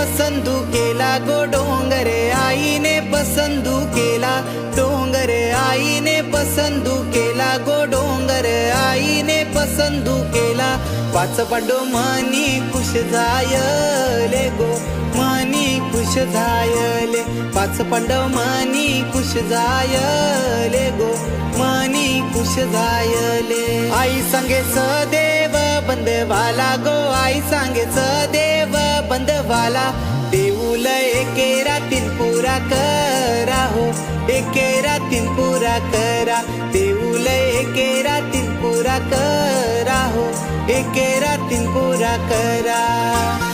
पसंदू केला गो डोंगर, आईने पसंदू केला डोंगर, आईने पसंदू केला गो डोंगर, आईने पसंदू केला। पाच पांडव मनी खुश झायले गो, मनी खुश झायले, पाच पांडव मनी खुश झायले गो, मनी खुश झायले। आई सांगे सदैव बंधवाला गो, आई सांगे सदैव बंधवाला, देऊल एके रातीन पुरा करा हो, एके रातीन पुरा करा, देऊल एके रातीन पुरा करा हो, एके रातीन पुरा करा।